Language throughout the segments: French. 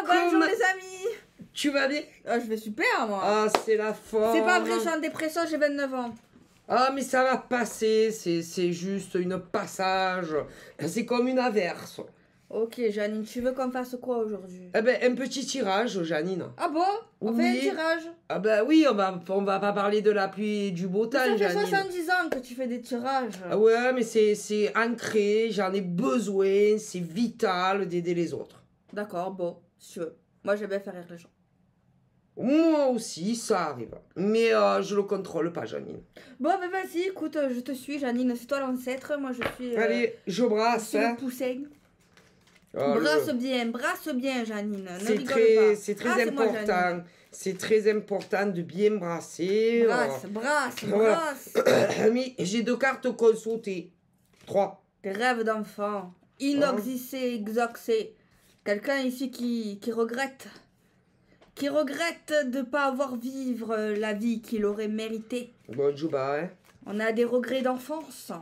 bonjour les amis. Tu vas bien? Ah, je vais super moi. Ah, c'est la forme. C'est pas vrai, je suis en dépression, j'ai 29 ans. Ah, mais ça va passer, c'est juste une passage. C'est comme une averse. Ok, Janine, tu veux qu'on fasse quoi aujourd'hui? Eh ben, un petit tirage, Janine. Ah bon? On fait un tirage? Ah ben oui, on va pas parler de la pluie et du beau temps, Ça fait Janine. 70 ans que tu fais des tirages. Ah ouais, mais c'est ancré, j'en ai besoin, c'est vital d'aider les autres. D'accord, bon, si tu veux. Moi, j'aime bien faire rire les gens. Moi aussi, ça arrive. Mais je le contrôle pas, Janine. Bon, ben vas-y, écoute, je te suis, Janine. C'est toi l'ancêtre, moi je suis... Allez, je brasse. Je suis le poussin. Oh, brasse bien, Janine. Ne rigole pas. C'est très important. C'est très important de bien brasser. Brasse. Mais j'ai 2 cartes consultées. 3. Des rêves d'enfant. Inoxicé, exoxé. Quelqu'un ici qui regrette. Qui regrette de ne pas avoir vivre la vie qu'il aurait méritée. Bon, Juba, hein. On a des regrets d'enfance.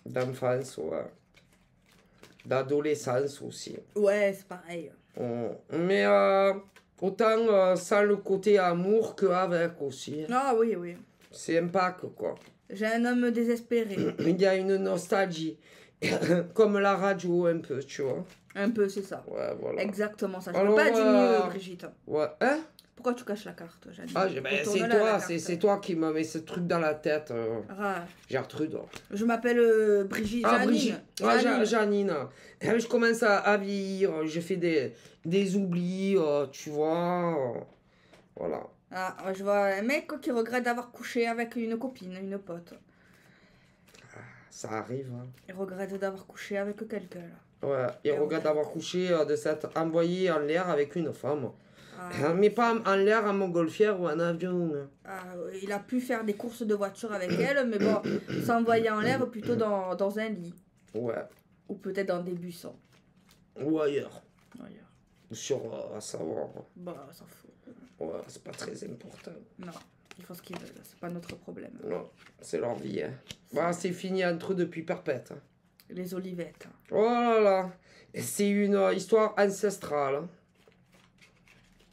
D'enfance, ouais. D'adolescence aussi. Ouais, c'est pareil. Mais autant sans le côté amour qu'avec aussi. Ah oui. C'est un pack, quoi. J'ai un homme désespéré. Il y a une nostalgie. Comme la radio, un peu, tu vois. Un peu, c'est ça. Ouais, voilà. Exactement ça. Je ne peux pas dire mieux, Brigitte. Ouais, hein? Pourquoi tu caches la carte, Janine? Ah, c'est toi qui me mets ce truc dans la tête. Gertrude. Je m'appelle Brigitte. Janine. Janine. Je commence à vieillir, je fais des oublis, tu vois. Voilà. Ah, je vois un mec qui regrette d'avoir couché avec une copine, une pote. Ça arrive. Hein. Il regrette d'avoir couché avec quelqu'un, là. Ouais, il regrette d'avoir couché, de s'être envoyé en l'air avec une femme. Mais pas en l'air, en montgolfière ou en avion. Il a pu faire des courses de voiture avec elle, mais bon, s'envoyer en l'air plutôt dans un lit. Ouais. Ou peut-être dans des buissons. Ou ailleurs. Sur à savoir. Bah, s'en fout. Ouais, c'est pas très important. Non, ils font ce qu'ils veulent, c'est pas notre problème. Non, c'est leur vie. Hein. Bah, c'est fini entre eux depuis perpète. Hein. Les olivettes. Oh là là. C'est une histoire ancestrale. Hein.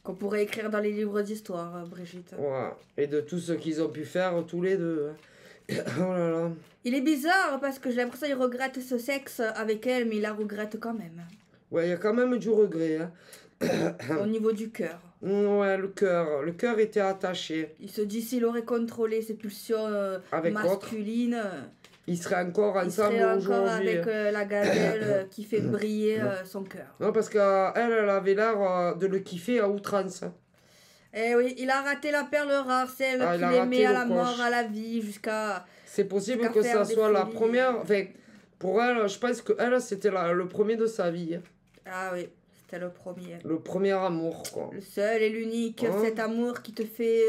Qu'on pourrait écrire dans les livres d'histoire, Brigitte. Ouais, et de tout ce qu'ils ont pu faire tous les deux. Hein. Oh là là. Il est bizarre parce que j'ai l'impression qu'il regrette ce sexe avec elle, mais il la regrette quand même. Ouais, il y a quand même du regret. Hein. Au niveau du cœur. Ouais, le cœur était attaché. Il se dit s'il aurait contrôlé ses pulsions masculines, il serait encore ensemble aujourd'hui. Il serait encore avec la gazelle qui fait briller son cœur. Non, parce qu'elle avait l'air de le kiffer à outrance. Eh oui, il a raté la perle rare, celle qu'il aimait à la mort, à la vie, jusqu'à... C'est possible que ça soit la première... Enfin, pour elle, je pense que elle, c'était le premier de sa vie. Ah oui. C'était le premier. Le premier amour, quoi. Le seul et l'unique, cet amour qui te fait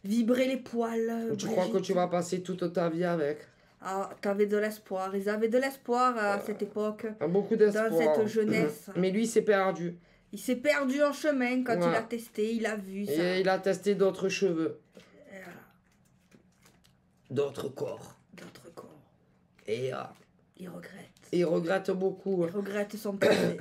vibrer les poils. Tu crois que tu vas passer toute ta vie avec? Ah, t'avais de l'espoir. Ils avaient de l'espoir à cette époque. Beaucoup d'espoir. Dans cette jeunesse. Mais lui, il s'est perdu. Il s'est perdu en chemin quand il a testé, il a vu ça. Et il a testé d'autres cheveux. Voilà. D'autres corps. D'autres corps. Et il regrette. Il regrette beaucoup. Il regrette son passé.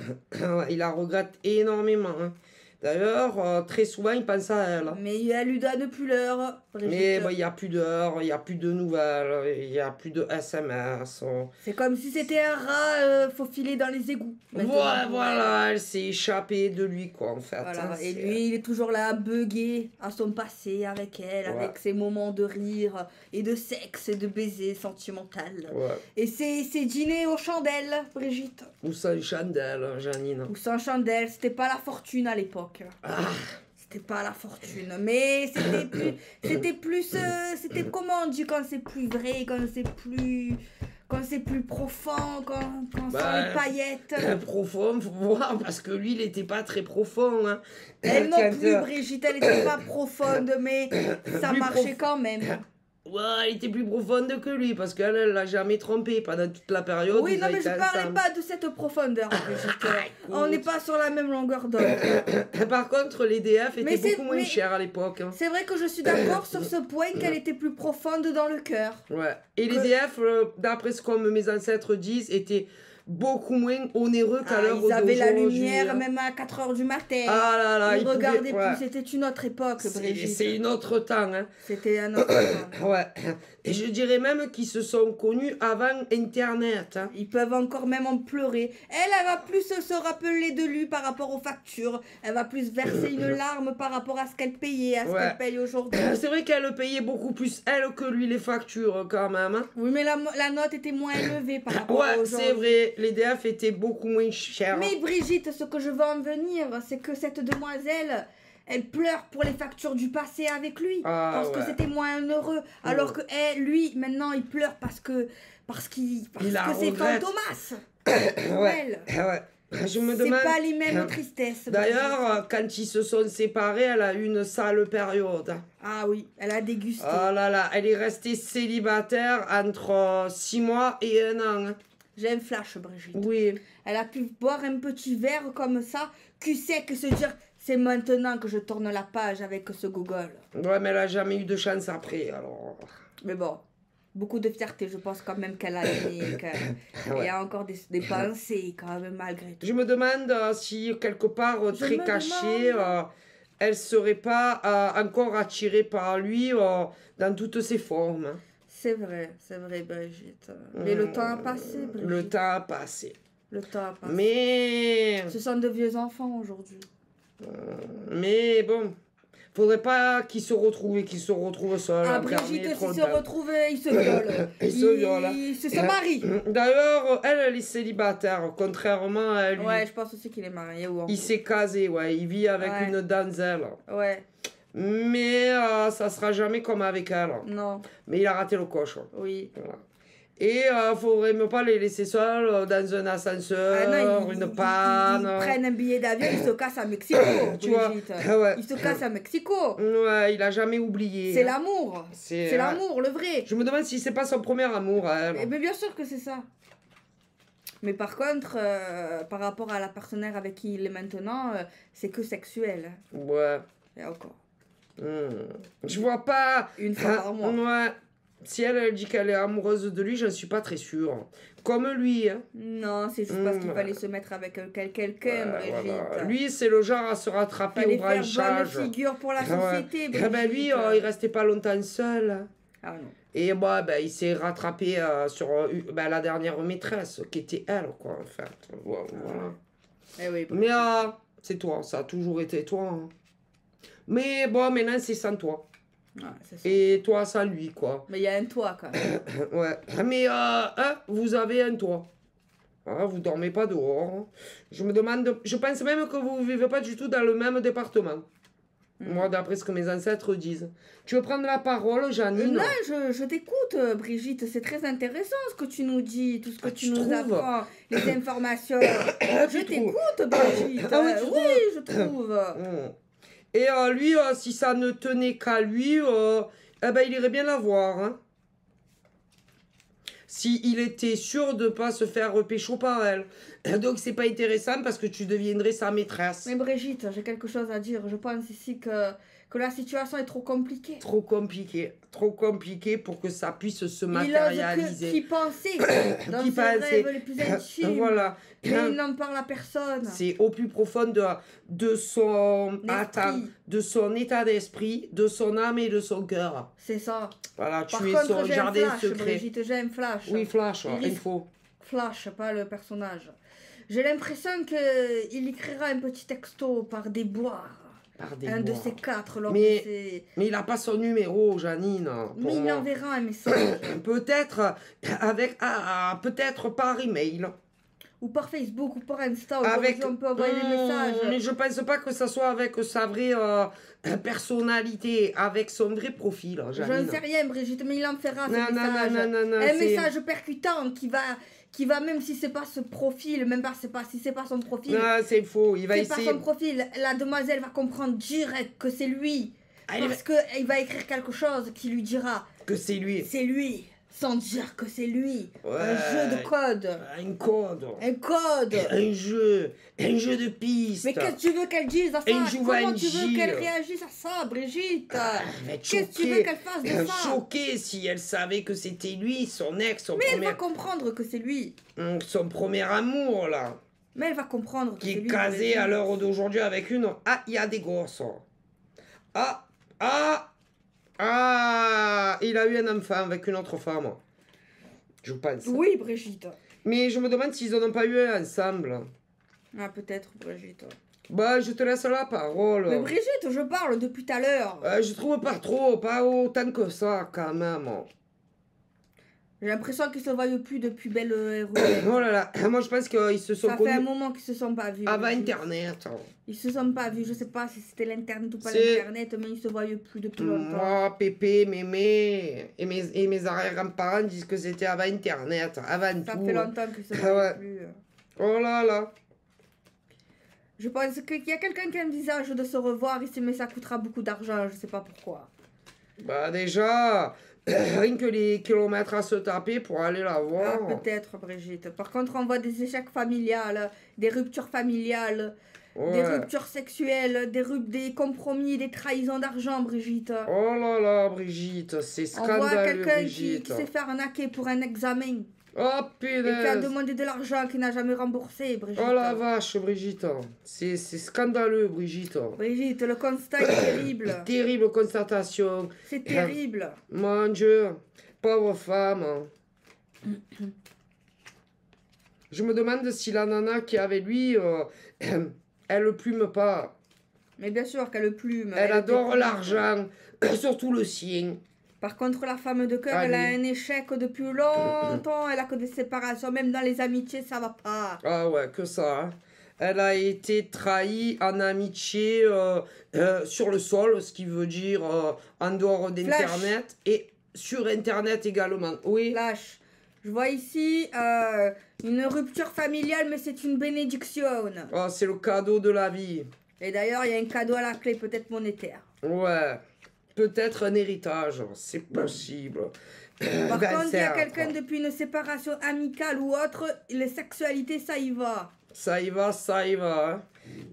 Il la regrette énormément. Hein. D'ailleurs, très souvent, il pense à elle. Mais elle lui donne plus l'heure. Mais il n'y a plus d'heures, il n'y a plus de nouvelles, il n'y a plus de SMS. C'est comme si c'était un rat faufilé dans les égouts. Voilà, elle s'est échappée de lui, quoi, en fait. Voilà, hein, et lui, il est toujours là, bugué à son passé avec elle, avec ses moments de rire et de sexe et de baiser sentimental. Et ses dîners aux chandelles, Brigitte. Ou sans chandelle, Janine. Ou sans chandelle, c'était pas la fortune à l'époque. C'était pas la fortune, mais c'était comment on dit quand c'est plus vrai, quand c'est plus profond, quand sans les paillettes. Profond, faut voir, parce que lui, il était pas très profond. Hein. Elle non plus, Brigitte, elle était pas profonde, mais ça marchait quand même. Ouais, elle était plus profonde que lui, parce qu'elle l'a jamais trompé pendant toute la période. Oui, non, mais je parlais pas de cette profondeur, Brigitte. On n'est pas sur la même longueur d'onde. Par contre, les DF étaient beaucoup moins chers à l'époque. Hein. C'est vrai que je suis d'accord sur ce point qu'elle était plus profonde dans le cœur. Ouais. Et les DF, d'après ce que mes ancêtres disent, étaient beaucoup moins onéreux qu'à l'heure d'aujourd'hui. Ils avaient la lumière même à 4 h du matin. Ah là là, ils regardaient plus, c'était une autre époque, Brigitte. C'est une autre temps. Hein. C'était un autre temps. Ouais. Et je dirais même qu'ils se sont connus avant Internet. Hein. Ils peuvent encore même en pleurer. Elle va plus se rappeler de lui par rapport aux factures. Elle va plus verser une larme par rapport à ce qu'elle payait, à ce qu'elle paye aujourd'hui. C'est vrai qu'elle payait beaucoup plus, elle, que lui, les factures, quand même. Hein. Oui, mais la note était moins élevée par rapport à aujourd'hui. Ouais, c'est vrai. Les DF étaient beaucoup moins chers. Mais Brigitte, ce que je veux en venir, c'est que cette demoiselle... Elle pleure pour les factures du passé avec lui, parce que c'était moins heureux. Alors que lui, maintenant, il pleure parce que c'est Fantomas. Ouais. Je me demande... C'est pas les mêmes tristesses. D'ailleurs, quand ils se sont séparés, elle a eu une sale période. Ah oui, elle a dégusté. Oh là là, elle est restée célibataire entre 6 mois et 1 an. J'ai un flash, Brigitte. Oui. Elle a pu boire un petit verre comme ça, cul sec, se dire... C'est maintenant que je tourne la page avec ce Google. Ouais, mais elle a jamais eu de chance après, alors... Mais bon, beaucoup de fierté, je pense quand même qu'elle a aimé, qu'il y a encore des pensées, quand même, malgré tout. Je me demande si, quelque part, très cachée, elle serait pas encore attirée par lui dans toutes ses formes. C'est vrai, Brigitte. Mais le temps a passé, Brigitte. Le temps a passé. Le temps a passé. Mais... Ce sont de vieux enfants, aujourd'hui. Mais bon, faudrait pas qu'ils se retrouvent seuls. Ah, Brigitte, s'ils se retrouvent, ils se violent. Ils se marient. D'ailleurs, elle est célibataire, contrairement à lui. Ouais, je pense aussi qu'il est marié. Il s'est casé, il vit avec une damsel. Ouais. Mais ça sera jamais comme avec elle. Non. Mais il a raté le coche. Oui. Voilà. Et faudrait même pas les laisser seuls dans un ascenseur, une panne. Ils prennent un billet d'avion, ils se cassent à Mexico. Tu vois, ils se cassent à Mexico. Ouais, il a jamais oublié. C'est l'amour. C'est l'amour, le vrai. Je me demande si c'est pas son premier amour à elle. Mais bien sûr que c'est ça. Mais par contre, par rapport à la partenaire avec qui il est maintenant, c'est que sexuel. Ouais. Et encore. Je vois pas. Une fois par mois. Ouais. Si elle dit qu'elle est amoureuse de lui, je ne suis pas très sûre. Comme lui. Hein. Non, c'est juste parce qu'il fallait se mettre avec quelqu'un, Brigitte. Voilà. Lui, c'est le genre à se rattraper au branchage. Faire bonne figure pour la société, Brigitte. Ben lui, il restait pas longtemps seul. Ah non. Et il s'est rattrapé sur la dernière maîtresse, qui était elle, quoi, en fait. Voilà. Eh oui, mais c'est toi, ça a toujours été toi. Hein. Mais bon, maintenant, c'est sans toi. Ouais, c'est ça. Et toi, sans lui, quoi. Mais il y a un toit, quand même. Ouais. Mais, vous avez un toit. Vous dormez pas dehors. Je me demande... Je pense même que vous vivez pas du tout dans le même département. Moi, d'après ce que mes ancêtres disent. Tu veux prendre la parole, Janine? Non, je t'écoute, Brigitte. C'est très intéressant ce que tu nous dis, tout ce que tu nous apprends, les informations. Je t'écoute, Brigitte. Oui, je trouve. Et lui, si ça ne tenait qu'à lui, il irait bien la voir. Hein. S'il était sûr de ne pas se faire pécho par elle. Donc, c'est pas intéressant parce que tu deviendrais sa maîtresse. Mais Brigitte, j'ai quelque chose à dire. Je pense ici que la situation est trop compliquée. Trop compliqué pour que ça puisse se matérialiser. Qui pensait dans ses rêves les plus intimes. Voilà. Mais il n'en parle à personne. C'est au plus profond de son état d'esprit, de son âme et de son cœur. C'est ça. Voilà, tu es son jardin secret. Brigitte, j'ai un flash. Oui, flash, il faut. Flash, pas le personnage. J'ai l'impression qu'il écrira un petit texto par déboire. Un de ces 4 mais il n'a pas son numéro, Janine. Mais il enverra un message. Peut-être peut-être par email. Ou par Facebook, ou par Insta, on peut envoyer des messages. Mais je pense pas que ça soit avec sa vraie personnalité, avec son vrai profil, Janine. Je ne sais rien, Brigitte, mais il en fera ce message. Un message percutant qui va, même si c'est pas ce profil, si c'est pas son profil. Non, c'est faux, il va essayer. C'est pas son profil, la demoiselle va comprendre direct que c'est lui. Parce qu'il va écrire quelque chose qui lui dira que c'est lui. C'est lui. sans dire que c'est lui. Ouais. Un jeu de code. Un code. Un code. Un jeu de piste. Mais qu'est-ce que tu veux qu'elle dise à ça? Comment tu veux qu'elle réagisse à ça, Brigitte? Qu'est-ce que tu veux qu'elle fasse de ça? Choquée si elle savait que c'était lui, son ex, Mais elle va comprendre que c'est lui. Son premier amour, là. Mais elle va comprendre que c'est lui. Qui est casé à l'heure d'aujourd'hui avec une... Ah, il y a des gosses. Il a eu un enfant avec une autre femme. Je pense. Oui, Brigitte. Mais je me demande s'ils n'en ont pas eu un ensemble. Ah, peut-être, Brigitte. Bah, je te laisse la parole. Mais Brigitte, je parle depuis tout à l'heure. Je trouve pas trop, pas autant que ça, quand même. J'ai l'impression qu'ils se voient plus depuis Belle Oh là là, moi je pense qu'ils se sont connus. Ça fait un moment qu'ils se sont pas vus. Avant Internet. Ils se sont pas vus, je sais pas si c'était l'Internet ou pas l'Internet, mais ils se voient plus depuis longtemps. Moi, Pépé, Mémé et mes arrière-grands-parents disent que c'était avant Internet, avant tout. Ça fait longtemps qu'ils se voient plus. Oh là là. Je pense qu'il y a quelqu'un qui envisage de se revoir ici, mais ça coûtera beaucoup d'argent, je sais pas pourquoi. Bah déjà, rien que les kilomètres à se taper pour aller la voir. Ah, peut-être, Brigitte. Par contre, on voit des échecs familiales, des ruptures familiales, des ruptures sexuelles, des compromis, des trahisons d'argent, Brigitte. Oh là là, Brigitte, c'est scandaleux, on voit quelqu'un qui s'est fait arnaquer pour un examen. Oh punaise. Et qui a demandé de l'argent qu'il n'a jamais remboursé, Brigitte. Oh la vache, Brigitte. C'est scandaleux, Brigitte. Brigitte, le constat est terrible. Terrible constatation. C'est terrible. Mon Dieu, pauvre femme. Je me demande si la nana qui est avec lui, elle le plume pas. Mais bien sûr qu'elle le plume. Elle adore l'argent, surtout le sien. Par contre, la femme de cœur, elle a un échec depuis longtemps. Elle a que des séparations. Même dans les amitiés, ça va pas. Ah ouais, que ça. Hein. Elle a été trahie en amitié sur le sol, ce qui veut dire en dehors d'Internet. Et sur Internet également. Oui. Flash. Je vois ici une rupture familiale, mais c'est une bénédiction. Oh, c'est le cadeau de la vie. Et d'ailleurs, il y a un cadeau à la clé, peut-être monétaire. Ouais. Peut-être un héritage, c'est possible. Par contre, il y a quelqu'un depuis une séparation amicale ou autre, les sexualités, ça y va. Ça y va, ça y va. Hein.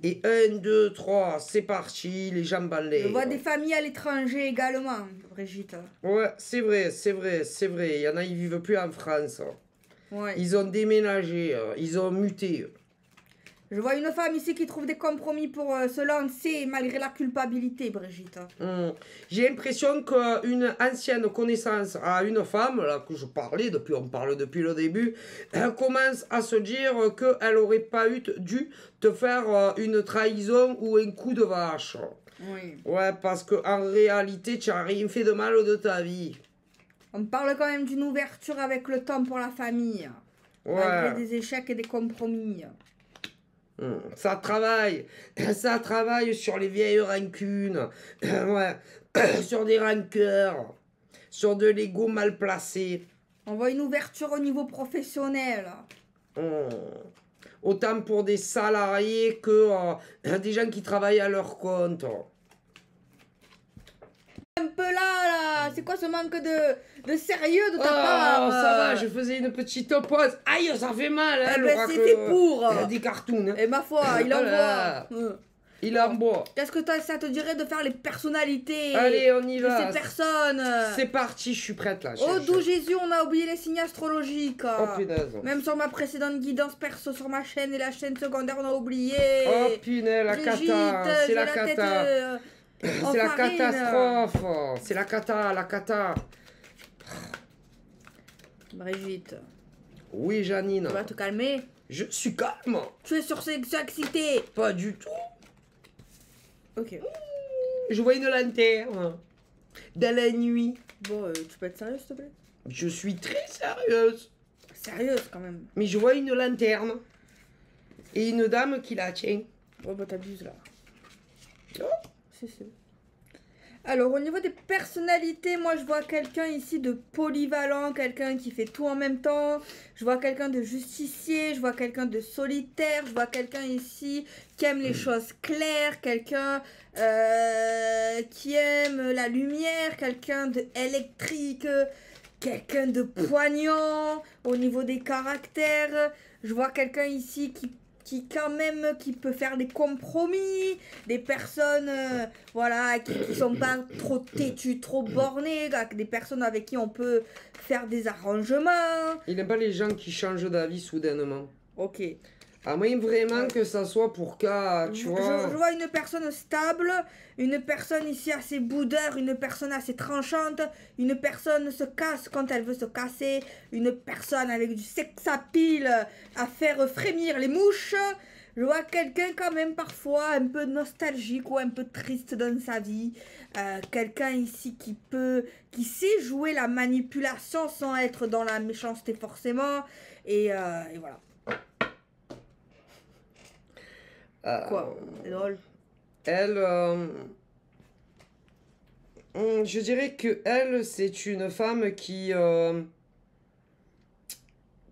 Et 1, 2, 3, c'est parti, les jambes en l'air. Je vois des familles à l'étranger également, Brigitte. Ouais, c'est vrai, c'est vrai, c'est vrai. Il y en a, ils vivent plus en France. Ouais. Ils ont déménagé, ils ont muté. Je vois une femme ici qui trouve des compromis pour se lancer malgré la culpabilité, Brigitte. J'ai l'impression qu'une ancienne connaissance à une femme, là que je parlais, on parle depuis le début, elle commence à se dire qu'elle n'aurait pas dû te faire une trahison ou un coup de vache. Oui. Ouais, parce qu'en réalité, tu n'as rien fait de mal de ta vie. On parle quand même d'une ouverture avec le temps pour la famille. Ouais. Malgré des échecs et des compromis. Ça travaille sur les vieilles rancunes, ouais, sur des rancœurs, sur de l'ego mal placé. On voit une ouverture au niveau professionnel. Autant pour des salariés que des gens qui travaillent à leur compte. Un peu là, c'est quoi ce manque de sérieux de ta part? Ça va, je faisais une petite pause. Aïe, ça fait mal, hein, ben c'est fait pour des cartoons. Hein. Et ma foi, il envoie. Il envoie. Qu'est-ce que ça te dirait de faire les personnalités? Allez, on y va. De ces personnes. C'est parti, je suis prête là. Oh, d'où Jésus, on a oublié les signes astrologiques. Oh punaise. Même sur ma précédente guidance perso sur ma chaîne et la chaîne secondaire, on a oublié. Oh punaise, la cata. C'est la cata. C'est la catastrophe. C'est la cata. Brigitte. Oui, Janine. Tu vas te calmer. Je suis calme. Tu es excité. Pas du tout. Ok. Je vois une lanterne. Dans la nuit. Bon, tu peux être sérieuse, s'il te plaît? Je suis très sérieuse. Sérieuse, quand même. Mais je vois une lanterne. Et une dame qui la tient. Oh, bah t'abuses, là. Oh. Si. Alors, au niveau des personnalités, moi, je vois quelqu'un ici de polyvalent, quelqu'un qui fait tout en même temps. Je vois quelqu'un de justicier, je vois quelqu'un de solitaire, je vois quelqu'un ici qui aime les choses claires, quelqu'un qui aime la lumière, quelqu'un d'électrique, quelqu'un de poignant au niveau des caractères. Je vois quelqu'un ici qui quand même, qui peut faire des compromis, des personnes, voilà, qui sont pas trop têtues, trop bornées, des personnes avec qui on peut faire des arrangements. Il n'aime pas les gens qui changent d'avis soudainement. Ok. À moins vraiment que ça soit pour cas, tu vois. Je vois une personne stable, une personne ici assez boudeur, une personne assez tranchante, une personne se casse quand elle veut se casser, une personne avec du sex appeal à faire frémir les mouches. Je vois quelqu'un quand même parfois un peu nostalgique ou un peu triste dans sa vie. Quelqu'un ici qui sait jouer la manipulation sans être dans la méchanceté forcément. Et voilà. Quoi? C'est drôle. Elle, je dirais que elle, c'est une femme qui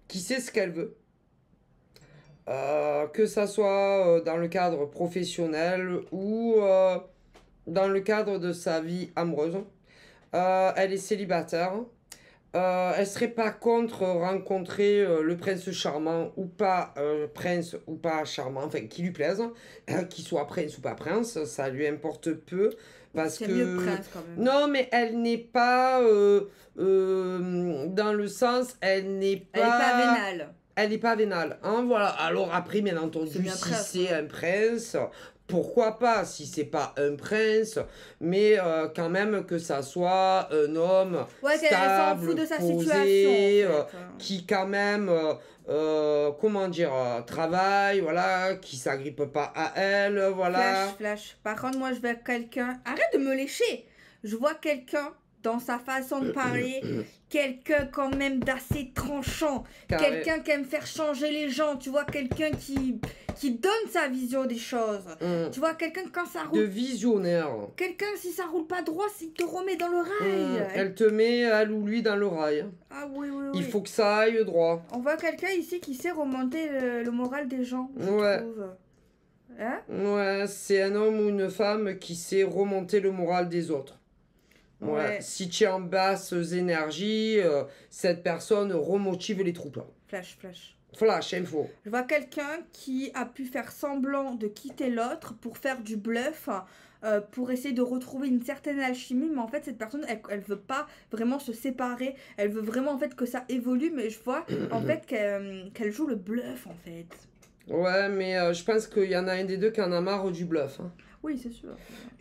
sait ce qu'elle veut. Que ça soit dans le cadre professionnel ou dans le cadre de sa vie amoureuse. Elle est célibataire. Elle serait pas contre rencontrer le prince charmant ou pas, prince ou pas charmant, enfin qui lui plaise, qu'il soit prince ou pas prince, ça lui importe peu. Parce que... mieux prince quand même. Non, mais elle n'est pas dans le sens, elle n'est pas vénale. Elle n'est pas vénale, hein, voilà. Alors après, bien entendu, si c'est un prince, pourquoi pas, si c'est pas un prince, mais quand même que ça soit un homme stable, de sa posé, situation, en fait. Qui quand même, comment dire, travaille, voilà, qui s'agrippe pas à elle, voilà. Flash. Par contre, moi, je veux quelqu'un... Arrête de me lécher. Je vois quelqu'un dans sa façon de parler, quelqu'un quand même d'assez tranchant, quelqu'un qui aime faire changer les gens, tu vois, quelqu'un qui donne sa vision des choses, tu vois, quelqu'un quand ça roule... De visionnaire. Quelqu'un, si ça roule pas droit, il te remet dans le rail. Elle te met, elle ou lui, dans le rail. Ah oui. Il faut que ça aille droit. On voit quelqu'un ici qui sait remonter le moral des gens, je trouve. Hein? Ouais, c'est un homme ou une femme qui sait remonter le moral des autres. Ouais. Si tu es en basse énergie, cette personne remotive les troupes. Flash, info. Je vois quelqu'un qui a pu faire semblant de quitter l'autre pour faire du bluff, pour essayer de retrouver une certaine alchimie, mais en fait cette personne elle veut pas vraiment se séparer, elle veut vraiment en fait que ça évolue, mais je vois en fait qu'elle joue le bluff en fait. Ouais, mais je pense qu'il y en a un des deux qui en a marre du bluff. Hein. Oui, c'est sûr.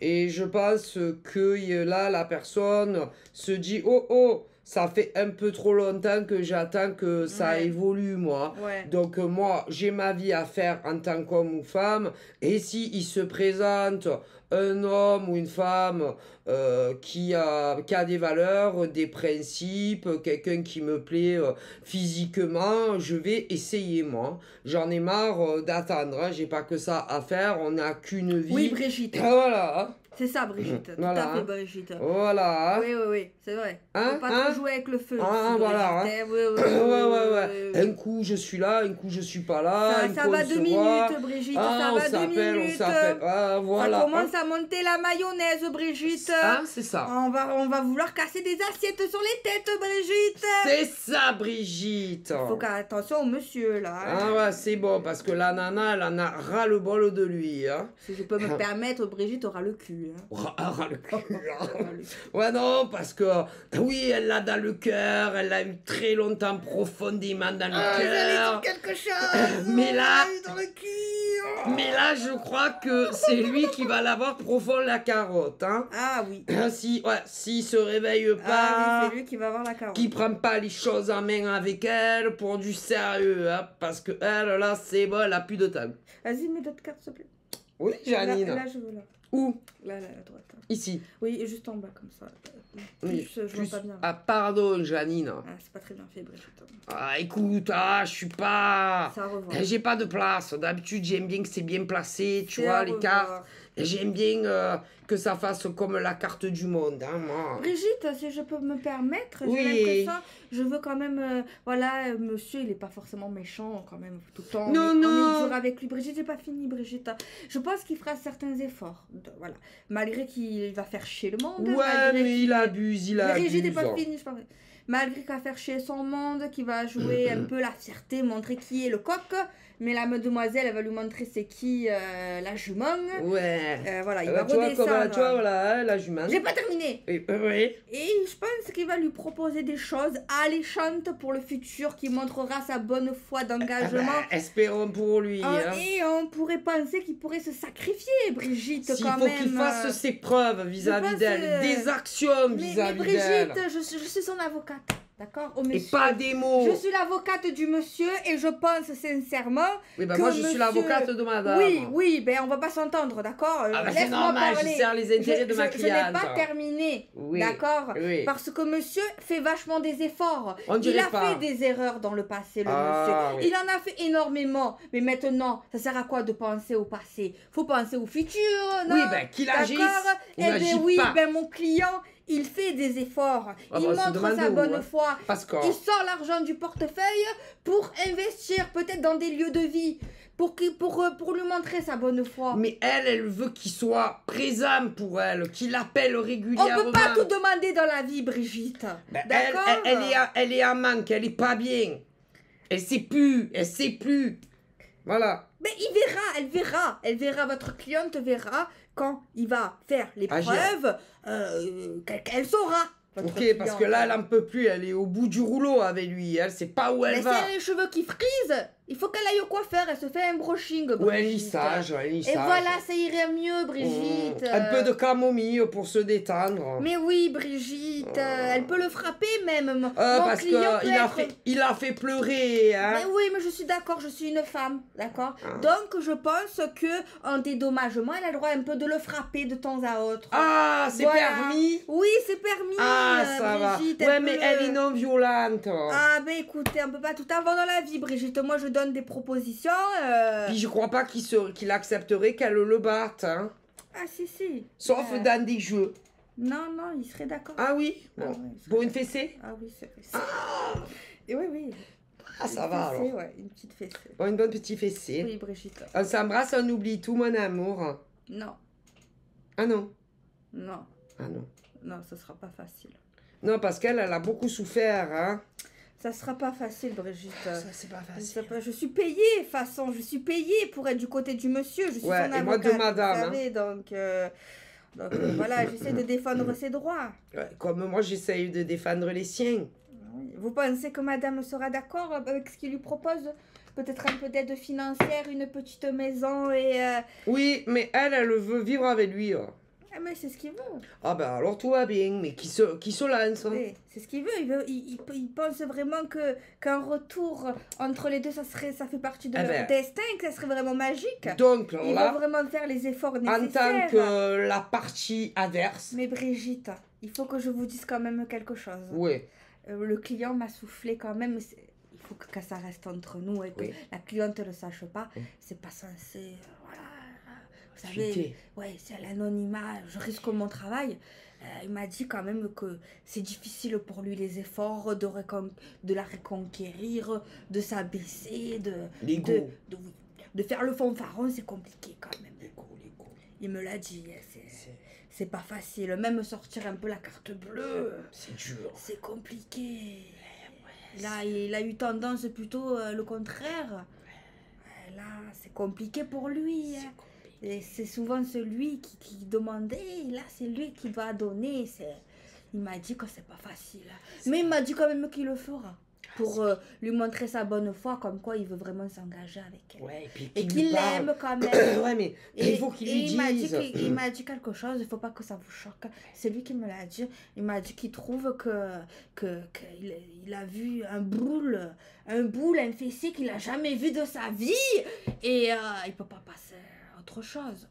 Et je pense que là, la personne se dit « Oh, ça fait un peu trop longtemps que j'attends que ça évolue, moi. Donc, moi, j'ai ma vie à faire en tant qu'homme ou femme. Et si il se présente un homme ou une femme qui a des valeurs, des principes, quelqu'un qui me plaît physiquement, je vais essayer, moi. J'en ai marre d'attendre, hein. J'ai pas que ça à faire, on n'a qu'une vie. Oui, Brigitte. Voilà. C'est ça, Brigitte. Tout à fait, Brigitte. Voilà. Oui, c'est vrai. Faut pas trop jouer avec le feu. Voilà. Ouais. Un coup, je suis là, un coup, je suis pas là. Ça va 2 minutes, Brigitte. Ça va 2 minutes. Voilà. Ça commence à monter la mayonnaise, Brigitte. C'est ça. On va vouloir casser des assiettes sur les têtes, Brigitte. C'est ça, Brigitte. Faut faire attention au monsieur, là. Ouais, c'est bon, parce que la nana, elle en a ras le bol de lui. Hein. Si je peux me permettre, Brigitte aura le cul. Ras le cul. Ouais, non, parce que, oui, elle l'a dans le cœur, elle l'a eu très longtemps profondément dans le cœur. J'allais dire quelque chose. Mais là, dans le cul. Mais là, je crois que c'est lui qui va l'avoir profond la carotte. Hein. Ah oui. S'il se réveille pas, c'est lui qui va avoir la carotte. Qui prend pas les choses en main avec elle pour du sérieux. Hein, parce que elle, là, c'est bon, elle a plus de temps. Vas-y, mets d'autres cartes, s'il te plaît. Oui, Janine. Là, je veux là. Où? Là, à droite. Ici. Oui, juste en bas, comme ça. Je vois pas bien. Ah, pardon, Janine. C'est pas très bien fait, Brigitte. Ah, écoute, je suis pas... J'ai pas de place. D'habitude, j'aime bien que c'est bien placé, tu vois, les cartes. J'aime bien que ça fasse comme la carte du monde, hein, moi. Brigitte, si je peux me permettre, j'ai l'impression, je veux quand même, monsieur, il est pas forcément méchant quand même tout le temps. Non. On est dur avec lui. Brigitte, j'ai pas fini, Brigitte. Je pense qu'il fera certains efforts, voilà. Malgré qu'il va faire chier le monde. Ouais, mais il abuse, Brigitte n'est pas fini, je pense. malgré qu'à faire chier son monde, qui va jouer un peu la fierté, montrer qui est le coq. Mais la mademoiselle, elle va lui montrer c'est qui la jument. Ouais. Voilà, il va redescendre. Tu vois, voilà, la jument. J'ai pas terminé. Oui. Et je pense qu'il va lui proposer des choses alléchantes pour le futur, qui montrera sa bonne foi d'engagement. Espérons pour lui. Et on pourrait penser qu'il pourrait se sacrifier, Brigitte, quand même. Il faut qu'il fasse ses preuves vis-à-vis d'elle, des actions vis-à-vis d'elle. Mais Brigitte, je suis son avocate. D'accord? Et pas des mots. Je suis l'avocate du monsieur et je pense sincèrement. Oui, ben moi je suis l'avocate de madame. Oui, ben on va pas s'entendre, d'accord? C'est normal, je sers les intérêts de ma cliente. Je n'ai pas terminé, d'accord? Parce que monsieur fait vachement des efforts. Il a fait des erreurs dans le passé, le monsieur. Il en a fait énormément. Mais maintenant, ça sert à quoi de penser au passé? Faut penser au futur, non? Oui, ben qu'il agisse. Eh ben oui, ben mon client. Il fait des efforts, il montre sa bonne foi, il sort l'argent du portefeuille pour investir peut-être dans des lieux de vie, pour lui montrer sa bonne foi. Mais elle veut qu'il soit présent pour elle, qu'il appelle régulièrement. On peut pas tout demander dans la vie, Brigitte. D'accord? Elle est en manque, elle est pas bien. Elle sait plus. Voilà. Mais elle verra, votre cliente verra quand il va faire les preuves, qu'elle saura. Ok, parce que là, elle en peut plus, elle est au bout du rouleau avec lui, elle sait pas où elle va. Mais si elle a les cheveux qui frisent, il faut qu'elle aille au coiffeur, elle se fait un brushing, Brigitte. Ou un lissage, Et voilà, ça irait mieux, Brigitte. Un peu de camomille pour se détendre. Mais oui, Brigitte, elle peut le frapper même. Parce qu'il a fait pleurer, hein. Mais oui, mais je suis d'accord, je suis une femme, d'accord. Donc, je pense que en dédommagement, elle a le droit un peu de le frapper de temps à autre. Ah, c'est permis? Oui, c'est permis. Ah, ça Brigitte, va. Ouais, mais elle est non violente. Ah, ben écoutez, on peut pas tout avoir dans la vie, Brigitte. Moi, je donne des propositions. Puis je crois pas qu'il accepterait qu'elle le batte, hein. Ah, si. Sauf dans des jeux. Non, il serait d'accord. Ah oui? Bon. Pour une fessée? Ah oui, c'est vrai. Et oui. Ah, ça va alors. Ouais, une petite fessée. Bon, une bonne petite fessée. Oui, Brigitte. On s'embrasse, on oublie tout, mon amour. Non. Ah non? Non. Ah non. Non, ce sera pas facile. Non, parce qu'elle a beaucoup souffert, hein. Ça sera pas facile, Brigitte. Ça, c'est pas facile. Je suis payée, façon. Je suis payée pour être du côté du monsieur. Je suis son avocate. Et moi de madame. Vous savez, donc voilà, j'essaie de défendre ses droits. Ouais, comme moi, j'essaye de défendre les siens. Vous pensez que madame sera d'accord avec ce qu'il lui propose? Peut-être un peu d'aide financière, une petite maison et... Oui, mais elle veut vivre avec lui. Ah, mais c'est ce qu'il veut. Ah ben alors tout va bien, mais qui se lance. Oui, c'est ce qu'il veut. Il pense vraiment qu'un retour entre les deux, ça fait partie de leur destin, que ça serait vraiment magique. Donc il va vraiment faire les efforts nécessaires. En tant que la partie adverse. Mais Brigitte, il faut que je vous dise quand même quelque chose. Oui. Le client m'a soufflé quand même. Il faut que ça reste entre nous et que la cliente ne le sache pas. C'est pas censé... voilà. Vous savez, c'est l'anonymat, je risque mon travail. Il m'a dit quand même que c'est difficile pour lui les efforts de la reconquérir, de s'abaisser, de faire le fanfaron, c'est compliqué quand même. Il me l'a dit, c'est pas facile. Même sortir un peu la carte bleue, c'est dur. C'est compliqué. Là, il a eu tendance plutôt le contraire. Là, c'est compliqué pour lui. Et c'est souvent celui qui demandait, là c'est lui qui va donner. Il m'a dit que c'est pas facile. Mais il m'a dit quand même qu'il le fera. Pour lui montrer sa bonne foi, comme quoi il veut vraiment s'engager avec elle. Ouais, et qu'il l'aime quand même. Ouais, mais il faut qu'il lui dise. Il m'a dit quelque chose, il faut pas que ça vous choque. C'est lui qui me l'a dit. Il m'a dit qu'il trouve qu'il a vu un boule, un fessier qu'il a jamais vu de sa vie. Et il peut pas passer autre chose.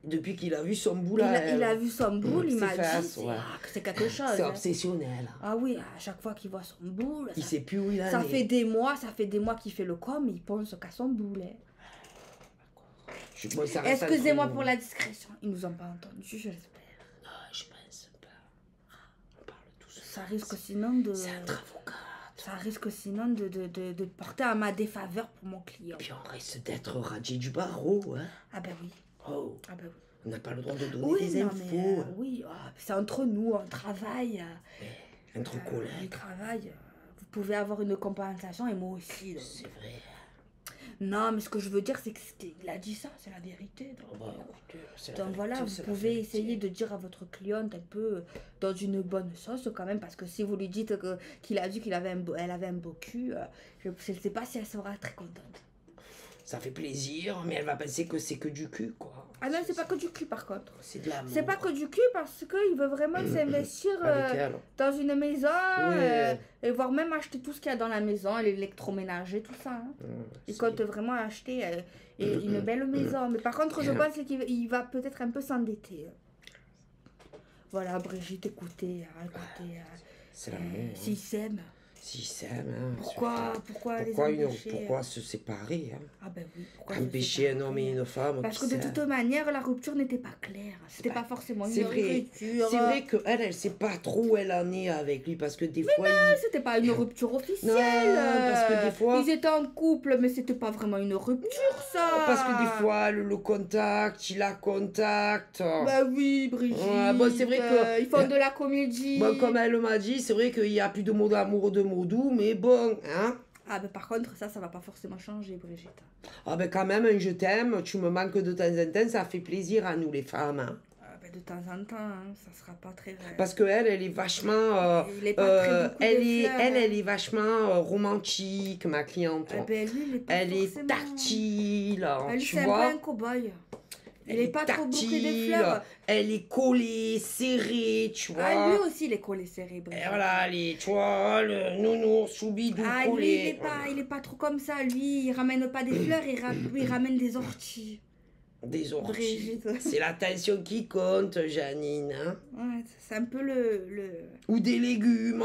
Depuis qu'il a vu son boule, il a vu son boule, il m'a dit que c'est quelque chose. C'est obsessionnel. Ah oui, à chaque fois qu'il voit son boule, il sait plus où il en est. Ça fait des mois qu'il fait le com, il pense qu'à son boule. Excusez-moi pour la discrétion, ils nous ont pas entendu, j'espère. Non, je pense pas. On parle tous. Ça risque sinon de... C'est un avocat. Ça risque sinon de porter à ma défaveur pour mon client. Puis on risque d'être radié du barreau, hein. Ah ben oui. Oh. Ah ben oui. On n'a pas le droit de donner des infos. C'est entre nous, on travaille. Entre collègues. Au travail, vous pouvez avoir une compensation et moi aussi. C'est vrai. Non, mais ce que je veux dire, c'est qu'il a dit ça, c'est la vérité. Donc voilà, vous pouvez essayer de dire à votre cliente un peu dans une bonne sauce quand même, parce que si vous lui dites qu'il a dit qu'elle avait un beau cul, je ne sais pas si elle sera très contente. Ça fait plaisir, mais elle va penser que c'est que du cul, quoi. Ah non, c'est pas que du cul par contre. C'est de l'amour. C'est pas que du cul parce qu'il veut vraiment s'investir dans une maison et voire même acheter tout ce qu'il y a dans la maison, l'électroménager, tout ça. Hein. Il compte vraiment acheter une belle maison. Mais par contre, je pense qu'il va peut-être un peu s'endetter. Voilà, Brigitte, écoutez. C'est l'amour. S'ils s'aiment. S'ils s'aiment, hein. Pourquoi se séparer, hein. Ah ben oui, pourquoi empêcher un homme et une femme. Parce que de toute manière, la rupture n'était pas claire. C'était pas forcément une rupture. C'est vrai qu'elle sait pas trop où elle en est avec lui, parce que des fois... c'était pas une rupture officielle. Non, parce que des fois... Ils étaient en couple, mais c'était pas vraiment une rupture, ça. Parce que des fois, le contacte, il la contacte. Bah oui, Brigitte. Bon, c'est vrai que... Ils font de la comédie. Bon, comme elle m'a dit, c'est vrai qu'il y a plus de mots d'amour, de mots doux, mais bon, hein. Ah ben par contre, ça va pas forcément changer, Brigitte. Ah ben quand même, un je t'aime, tu me manques de temps en temps, ça fait plaisir à nous les femmes, hein. Ah ben de temps en temps, hein, ça sera pas très vrai. Parce que elle est vachement... elle est vachement romantique, ma cliente. Ah ben lui, il est pas elle est tactile, tu vois. C'est un peu un cow-boy. Elle est pas trop bouquée des fleurs. Elle est collée, serrée, tu vois. Ah, lui aussi, il est collé, serré. Et voilà, tu vois, le nounours, choubidou, collé. Lui, il est pas trop comme ça. Lui, il ramène pas des fleurs, il ramène des orties. Des orties. C'est l'attention qui compte, Janine. Hein. Ouais, c'est un peu Ou des légumes.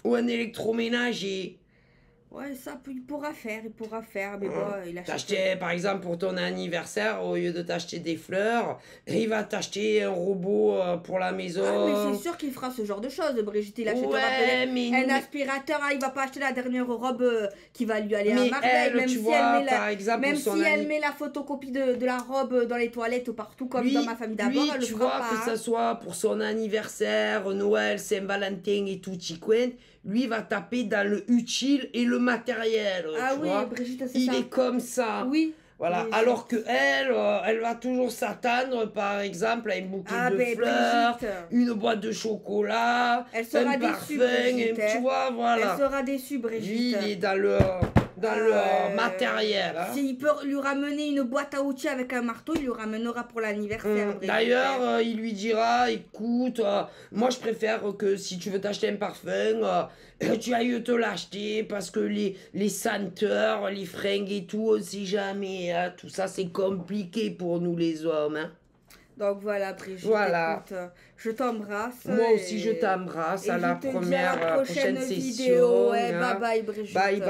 Ou un électroménager. Ouais, ça, il pourra faire, mais bon, il achète... T'acheter, par exemple, pour ton anniversaire, au lieu de t'acheter des fleurs, il va t'acheter un robot pour la maison. Ah, mais c'est sûr qu'il fera ce genre de choses, Brigitte. Il achètera un aspirateur, il va pas acheter la dernière robe qui va lui aller à merveille, même si elle met la photocopie de la robe dans les toilettes partout, comme dans ma famille d'abord, elle le fera pas. Que ça soit pour son anniversaire, Noël, Saint-Valentin et tout, lui va taper dans le utile et le matériel. Ah tu oui, vois. Brigitte, c'est ça. Il est comme ça. Oui. Voilà. Brigitte. Alors que elle va toujours s'attendre, par exemple, à un bouquet de fleurs, Brigitte. une boîte de chocolat, elle sera un déçue, parfum, tu vois, voilà. Elle sera déçue, Brigitte. Lui, il est dans le matériel. Hein. S'il peut lui ramener une boîte à outils avec un marteau, il lui ramènera pour l'anniversaire. D'ailleurs, il lui dira, écoute, moi je préfère que si tu veux t'acheter un parfum, tu ailles te l'acheter parce que les senteurs, les fringues et tout, on sait jamais. Hein, tout ça, c'est compliqué pour nous les hommes. Hein. Donc voilà, Brigitte, écoute, je t'embrasse. Moi aussi, je t'embrasse à la prochaine vidéo. session. Ouais, hein. bye bye, Brigitte. Bye bye.